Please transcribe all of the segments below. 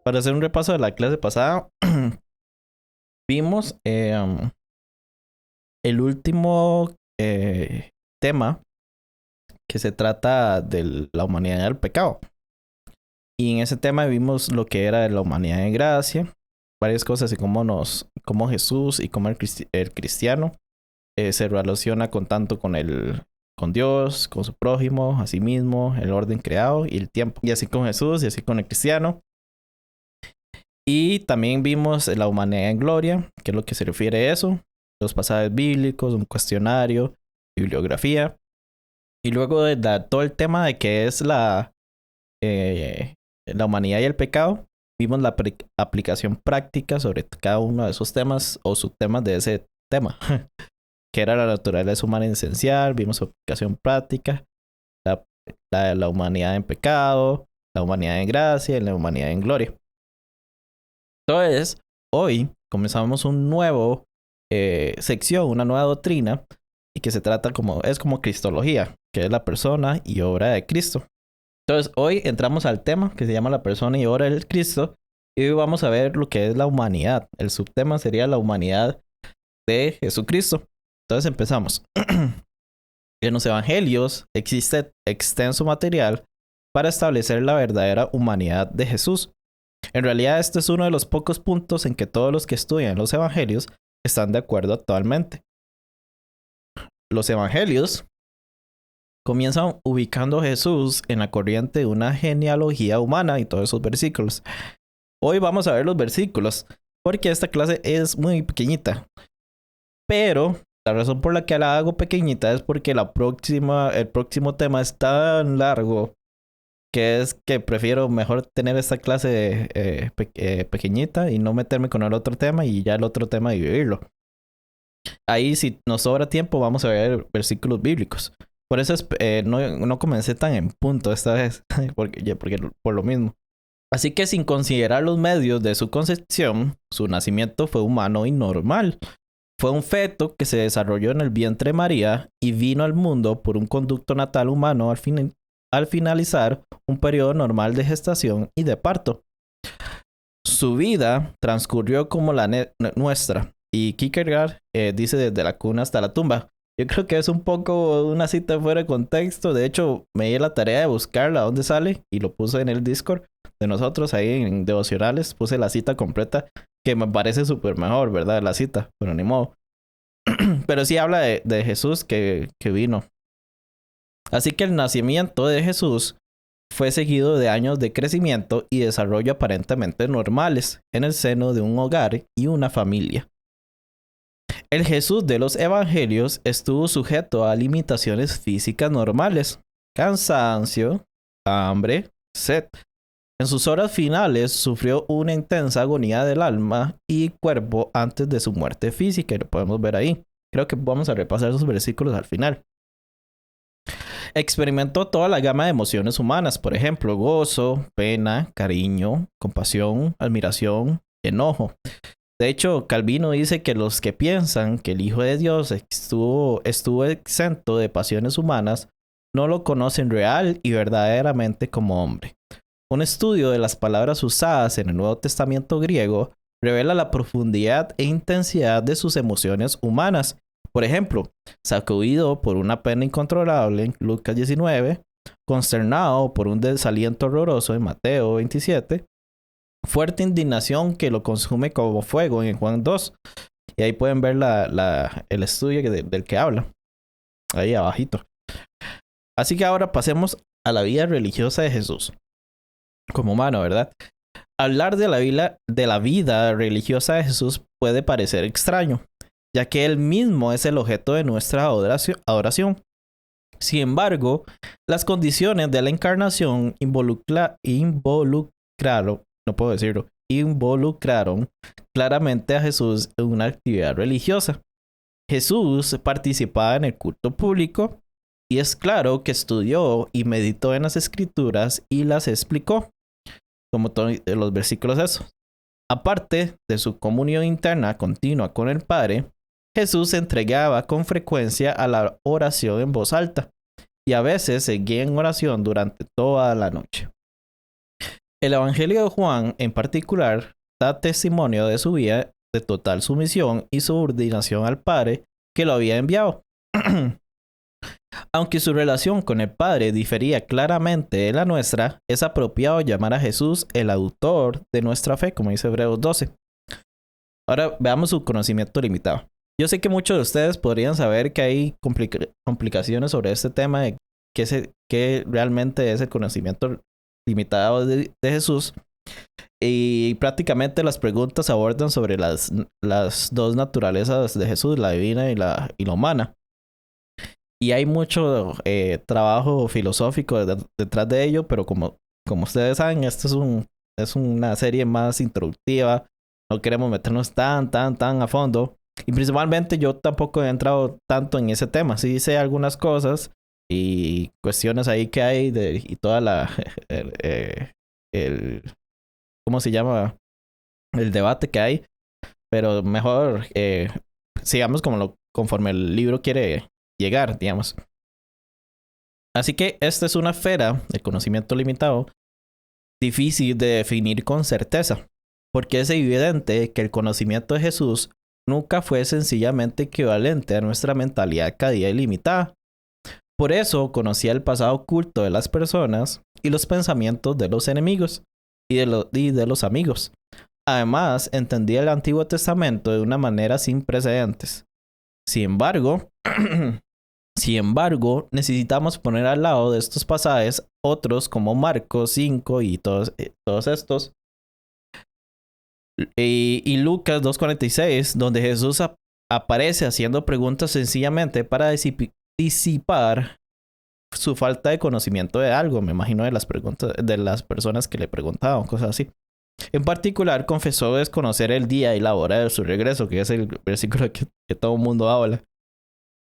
para hacer un repaso de la clase pasada, vimos el último tema que se trata de la humanidad y el pecado. Y en ese tema vimos lo que era la humanidad en gracia, varias cosas y cómo Jesús y cómo el cristiano se relaciona con Dios, con su prójimo, a sí mismo, el orden creado y el tiempo. Y así con Jesús y así con el cristiano. Y también vimos la humanidad en gloria, que es lo que se refiere a eso, los pasajes bíblicos, un cuestionario, bibliografía. Y luego de todo el tema de qué es la humanidad y el pecado, vimos la aplicación práctica sobre cada uno de esos temas o subtemas de ese tema, que era la naturaleza humana esencial, vimos su aplicación práctica, la humanidad en pecado, la humanidad en gracia y la humanidad en gloria. Entonces, hoy comenzamos un nuevo sección, una nueva doctrina, y que se trata es como Cristología, que es la persona y obra de Cristo. Entonces, hoy entramos al tema que se llama la persona y obra del Cristo, y hoy vamos a ver lo que es la humanidad. El subtema sería la humanidad de Jesucristo. Entonces empezamos. En los evangelios existe extenso material para establecer la verdadera humanidad de Jesús. En realidad, este es uno de los pocos puntos en que todos los que estudian los evangelios están de acuerdo actualmente. Los evangelios comienzan ubicando a Jesús en la corriente de una genealogía humana y todos esos versículos. Hoy vamos a ver los versículos porque esta clase es muy pequeñita. Pero la razón por la que la hago pequeñita es porque el próximo tema es tan largo que es que prefiero mejor tener esta clase pequeñita y no meterme con el otro tema y ya el otro tema dividirlo. Ahí si nos sobra tiempo vamos a ver versículos bíblicos. Por eso no comencé tan en punto esta vez, porque por lo mismo. Así que sin considerar los medios de su concepción, su nacimiento fue humano y normal. Fue un feto que se desarrolló en el vientre de María y vino al mundo por un conducto natal humano al finalizar un periodo normal de gestación y de parto. Su vida transcurrió como la nuestra, y Kierkegaard dice desde la cuna hasta la tumba. Yo creo que es un poco una cita fuera de contexto. De hecho, me di la tarea de buscarla dónde sale y lo puse en el Discord de nosotros ahí en Devocionales. Puse la cita completa, que me parece súper mejor, ¿verdad? La cita, pero ni modo. Pero sí habla de Jesús que vino. Así que el nacimiento de Jesús fue seguido de años de crecimiento y desarrollo aparentemente normales en el seno de un hogar y una familia. El Jesús de los evangelios estuvo sujeto a limitaciones físicas normales, cansancio, hambre, sed. En sus horas finales sufrió una intensa agonía del alma y cuerpo antes de su muerte física, y lo podemos ver ahí. Creo que vamos a repasar esos versículos al final. Experimentó toda la gama de emociones humanas, por ejemplo, gozo, pena, cariño, compasión, admiración, enojo. De hecho, Calvino dice que los que piensan que el Hijo de Dios estuvo exento de pasiones humanas no lo conocen real y verdaderamente como hombre. Un estudio de las palabras usadas en el Nuevo Testamento griego revela la profundidad e intensidad de sus emociones humanas. Por ejemplo, sacudido por una pena incontrolable en Lucas 19, consternado por un desaliento horroroso en Mateo 27, fuerte indignación que lo consume como fuego en Juan 2. Y ahí pueden ver el estudio del que habla. Ahí abajito. Así que ahora pasemos a la vida religiosa de Jesús. Como humano, ¿verdad? Hablar de la vida religiosa de Jesús puede parecer extraño, ya que Él mismo es el objeto de nuestra adoración. Sin embargo, las condiciones de la encarnación involucraron claramente a Jesús en una actividad religiosa. Jesús participaba en el culto público y es claro que estudió y meditó en las escrituras y las explicó, como todos los versículos esos. Aparte de su comunión interna continua con el Padre, Jesús se entregaba con frecuencia a la oración en voz alta y a veces seguía en oración durante toda la noche. El Evangelio de Juan, en particular, da testimonio de su vida de total sumisión y subordinación al Padre que lo había enviado. Aunque su relación con el Padre difería claramente de la nuestra, es apropiado llamar a Jesús el autor de nuestra fe, como dice Hebreos 12. Ahora veamos su conocimiento limitado. Yo sé que muchos de ustedes podrían saber que hay complicaciones sobre este tema de qué realmente es el conocimiento limitado de Jesús. Y prácticamente las preguntas abordan sobre las dos naturalezas de Jesús, la divina y la humana. Y hay mucho trabajo filosófico detrás de ello, pero como ustedes saben, esto es una serie más introductiva. No queremos meternos tan a fondo. Y principalmente yo tampoco he entrado tanto en ese tema. Sí sé algunas cosas y cuestiones ahí que hay y toda el ¿cómo se llama? El debate que hay. Pero mejor sigamos conforme el libro quiere llegar, digamos. Así que esta es una esfera de conocimiento limitado, difícil de definir con certeza, porque es evidente que el conocimiento de Jesús nunca fue sencillamente equivalente a nuestra mentalidad cada día ilimitada. Por eso conocía el pasado oculto de las personas y los pensamientos de los enemigos y de los amigos. Además, entendía el Antiguo Testamento de una manera sin precedentes. Sin embargo, necesitamos poner al lado de estos pasajes otros como Marcos 5 y todos estos. Y Lucas 2:46, donde Jesús aparece haciendo preguntas sencillamente para disipar su falta de conocimiento de algo. Me imagino de las preguntas de las personas que le preguntaban, cosas así. En particular, confesó desconocer el día y la hora de su regreso, que es el versículo que todo el mundo habla.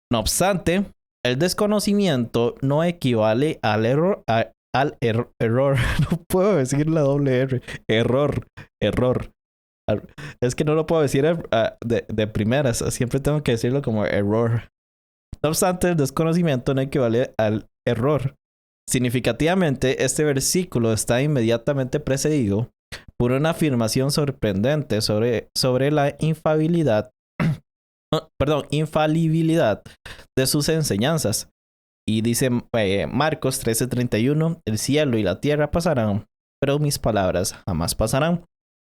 No obstante, el desconocimiento no equivale al error. No puedo decir la doble R. Error. Es que no lo puedo decir de primeras. Siempre tengo que decirlo como error. No obstante, el desconocimiento no equivale al error. Significativamente, este versículo está inmediatamente precedido por una afirmación sorprendente sobre la infalibilidad de sus enseñanzas. Y dice Marcos 13:31, el cielo y la tierra pasarán, pero mis palabras jamás pasarán.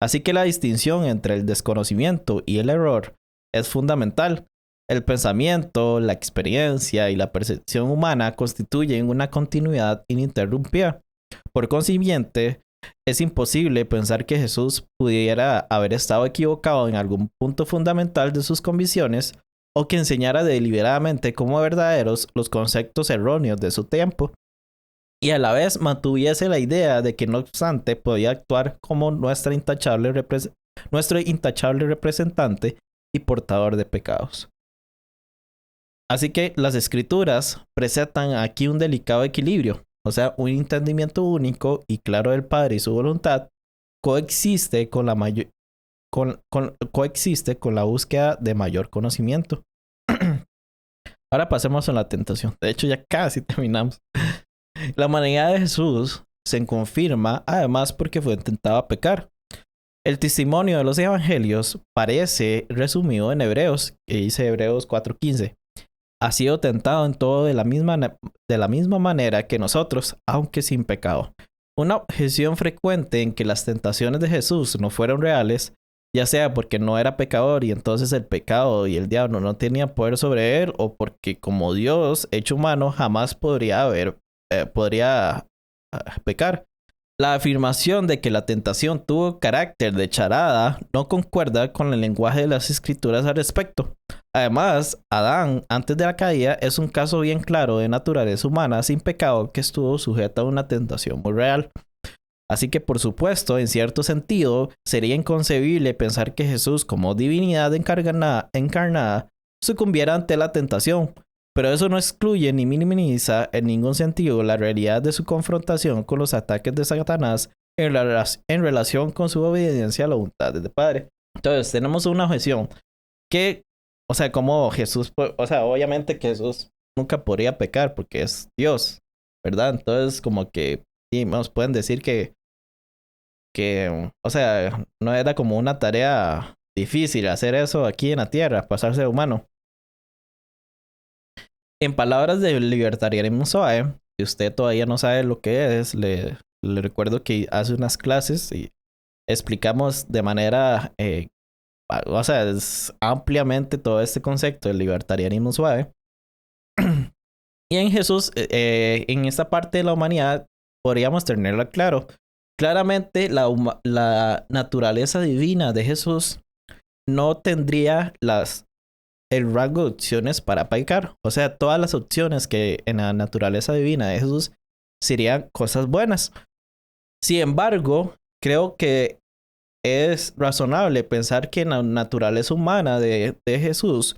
Así que la distinción entre el desconocimiento y el error es fundamental. El pensamiento, la experiencia y la percepción humana constituyen una continuidad ininterrumpida. Por consiguiente, es imposible pensar que Jesús pudiera haber estado equivocado en algún punto fundamental de sus convicciones o que enseñara deliberadamente como verdaderos los conceptos erróneos de su tiempo, y a la vez mantuviese la idea de que no obstante podía actuar como nuestro intachable representante y portador de pecados. Así que las escrituras presentan aquí un delicado equilibrio, o sea, un entendimiento único y claro del Padre y su voluntad coexiste con la búsqueda de mayor conocimiento. Ahora pasemos a la tentación. De hecho, ya casi terminamos. La humanidad de Jesús se confirma además porque fue tentado a pecar. El testimonio de los evangelios parece resumido en Hebreos, que dice Hebreos 4:15. Ha sido tentado en todo de la misma manera que nosotros, aunque sin pecado. Una objeción frecuente en que las tentaciones de Jesús no fueron reales, ya sea porque no era pecador y entonces el pecado y el diablo no tenían poder sobre él, o porque como Dios hecho humano jamás podría pecar. La afirmación de que la tentación tuvo carácter de charada no concuerda con el lenguaje de las escrituras al respecto. Además, Adán, antes de la caída, es un caso bien claro de naturaleza humana sin pecado que estuvo sujeta a una tentación muy real. Así que, por supuesto, en cierto sentido, sería inconcebible pensar que Jesús, como divinidad encarnada, sucumbiera ante la tentación. Pero eso no excluye ni minimiza en ningún sentido la realidad de su confrontación con los ataques de Satanás en relación con su obediencia a la voluntad del Padre. Entonces, tenemos una objeción que, o sea, como Jesús, o sea, obviamente que Jesús nunca podría pecar porque es Dios, ¿verdad? Entonces, como que sí, nos pueden decir que que, o sea, no era como una tarea difícil hacer eso aquí en la Tierra, pasarse de humano. En palabras del libertarianismo suave, si usted todavía no sabe lo que es, le recuerdo que hace unas clases y explicamos de manera, o sea, es ampliamente todo este concepto del libertarianismo suave. Y en Jesús, en esta parte de la humanidad, podríamos tenerlo claro. Claramente, la naturaleza divina de Jesús no tendría el rango de opciones para pecar. O sea, todas las opciones que en la naturaleza divina de Jesús serían cosas buenas. Sin embargo, creo que es razonable pensar que en la naturaleza humana de Jesús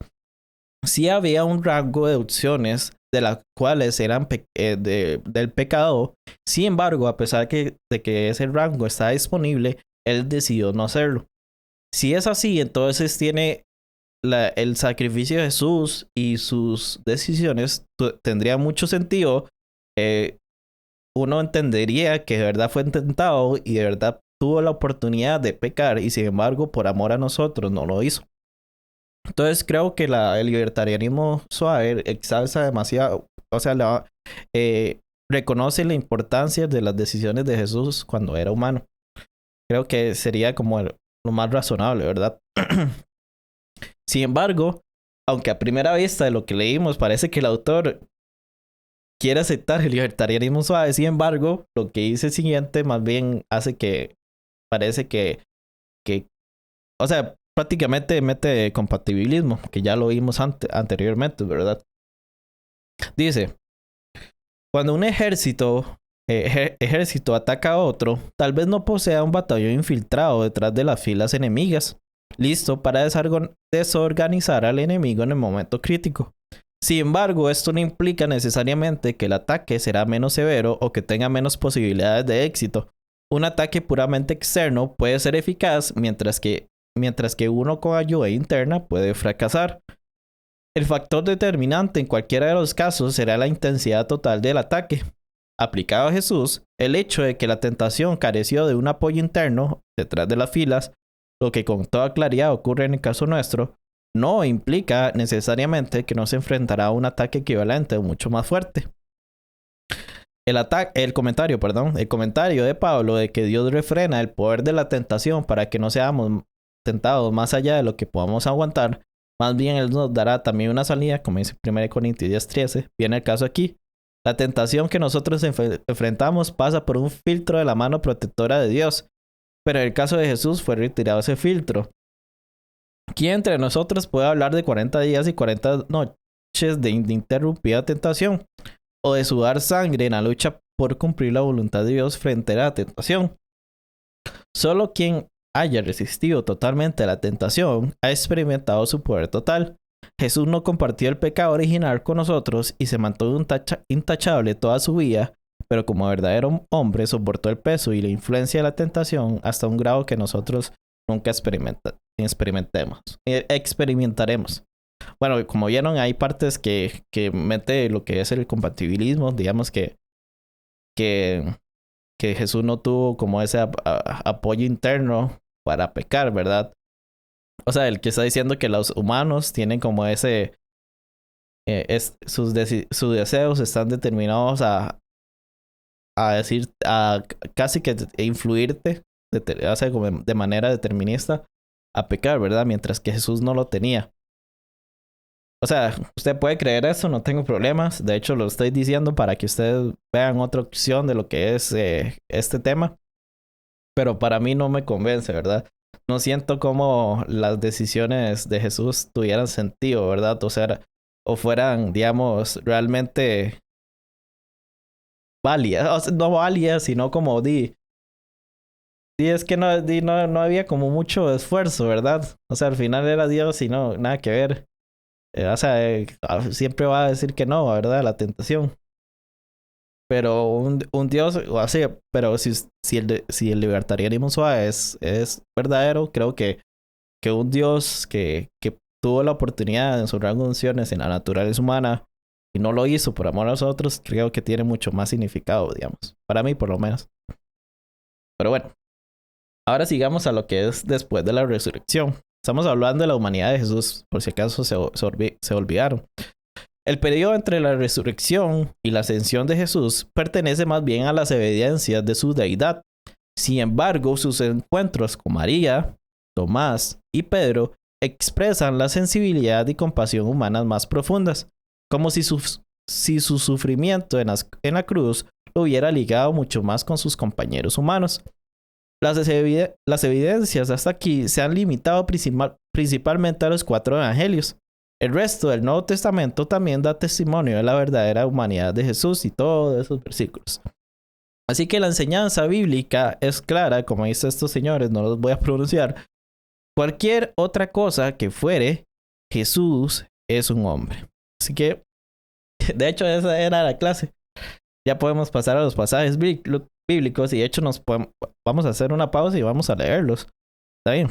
sí había un rango de opciones de las cuales eran del pecado. Sin embargo, a pesar de que ese rango está disponible, él decidió no hacerlo. Si es así, entonces tiene el sacrificio de Jesús y sus decisiones tendría mucho sentido. Uno entendería que de verdad fue tentado y de verdad tuvo la oportunidad de pecar y sin embargo por amor a nosotros no lo hizo. Entonces creo que el libertarianismo suave exalza demasiado, o sea, reconoce la importancia de las decisiones de Jesús cuando era humano. Creo que sería como lo más razonable, ¿verdad? Sin embargo, aunque a primera vista de lo que leímos parece que el autor quiere aceptar el libertarianismo suave, sin embargo, lo que dice siguiente más bien hace que parece que o sea, prácticamente mete compatibilismo, que ya lo vimos anteriormente, ¿verdad? Dice, cuando un ejército ataca a otro, tal vez no posea un batallón infiltrado detrás de las filas enemigas, listo para desorganizar al enemigo en el momento crítico. Sin embargo, esto no implica necesariamente que el ataque será menos severo o que tenga menos posibilidades de éxito. Un ataque puramente externo puede ser eficaz mientras que uno con ayuda interna puede fracasar. El factor determinante en cualquiera de los casos será la intensidad total del ataque. Aplicado a Jesús, el hecho de que la tentación careció de un apoyo interno detrás de las filas, lo que con toda claridad ocurre en el caso nuestro, no implica necesariamente que no se enfrentará a un ataque equivalente o mucho más fuerte. El comentario de Pablo de que Dios refrena el poder de la tentación para que no seamos tentados más allá de lo que podamos aguantar, más bien Él nos dará también una salida, como dice 1 Corintios 10:13. Viene el caso aquí. La tentación que nosotros enfrentamos pasa por un filtro de la mano protectora de Dios, pero en el caso de Jesús fue retirado ese filtro. ¿Quién entre nosotros puede hablar de 40 días y 40 noches de ininterrumpida tentación? O de sudar sangre en la lucha por cumplir la voluntad de Dios frente a la tentación. Solo quien haya resistido totalmente a la tentación ha experimentado su poder total. Jesús no compartió el pecado original con nosotros y se mantuvo intachable toda su vida, pero como verdadero hombre soportó el peso y la influencia de la tentación hasta un grado que nosotros nunca experimentaremos. Bueno, como vieron, hay partes que mete lo que es el compatibilismo, digamos que Jesús no tuvo como ese apoyo interno para pecar, ¿verdad? O sea, el que está diciendo que los humanos tienen como ese sus deseos están determinados a decir, a casi que influirte o sea, como de manera determinista a pecar, ¿verdad? Mientras que Jesús no lo tenía. O sea, usted puede creer eso, no tengo problemas. De hecho, lo estoy diciendo para que ustedes vean otra opción de lo que es este tema. Pero para mí no me convence, ¿verdad? No siento como las decisiones de Jesús tuvieran sentido, ¿verdad? O sea, o fueran, digamos, realmente válidas. O sea, no válidas, sino como es que no había como mucho esfuerzo, ¿verdad? O sea, al final era Dios y no, nada que ver. O sea, siempre va a decir que no, ¿verdad? La tentación. Pero un Dios, o así, pero si el libertarianismo suave es verdadero, creo que un Dios que tuvo la oportunidad en sus funciones en la naturaleza humana y no lo hizo por amor a nosotros, creo que tiene mucho más significado, digamos. Para mí, por lo menos. Pero bueno. Ahora sigamos a lo que es después de la resurrección. Estamos hablando de la humanidad de Jesús, por si acaso se olvidaron. El periodo entre la resurrección y la ascensión de Jesús pertenece más bien a las evidencias de su deidad. Sin embargo, sus encuentros con María, Tomás y Pedro expresan la sensibilidad y compasión humanas más profundas, como si su sufrimiento en la cruz lo hubiera ligado mucho más con sus compañeros humanos. Las evidencias hasta aquí se han limitado principalmente a los 4 evangelios. El resto del Nuevo Testamento también da testimonio de la verdadera humanidad de Jesús y todos esos versículos. Así que la enseñanza bíblica es clara, como dicen estos señores, no los voy a pronunciar. Cualquier otra cosa que fuere, Jesús es un hombre. Así que, de hecho, esa era la clase. Ya podemos pasar a los pasajes bíblicos y de hecho vamos a hacer una pausa y vamos a leerlos. ¿Está bien?